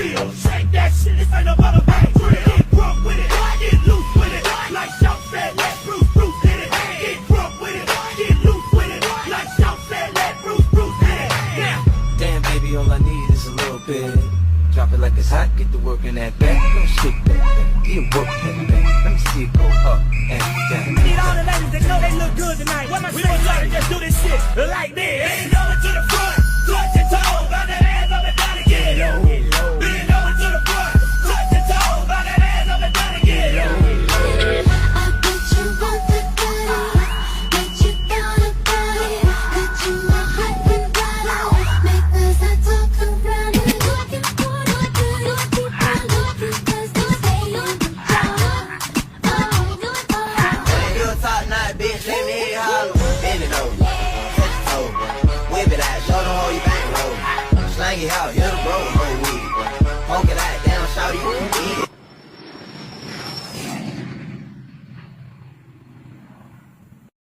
real. Shake that shit, this ain't no motherfucking drill. Get drunk with it, get loose with it. Like Shout said, let Bruce hit it. Get drunk with it, get loose with it. Like Shout said, let Bruce hit it. Now, Damn, baby, all I need is a little bit. Drop it like it's hot, get to work in that back. Don't shake that thing, get work that thing. Let me see it go up and down. need all the ladies that know they look good tonight. What am I saying? We gon' try to just do this shit like this. Bend over to the front, touch your toes, bounce that ass up and down again. Bend over to the front, touch your toes, bounce that ass up and down again. I bet you want the body, bet you thought about it, bet you my heart can ride it. Make us not talk around it. Looking for the good, looking cause they stay on the job. When you a top notch bitch, let me hear you holler. Bend it over, touch your toe, whip it out, show them how you bang roll. Slang it out, you're the bro.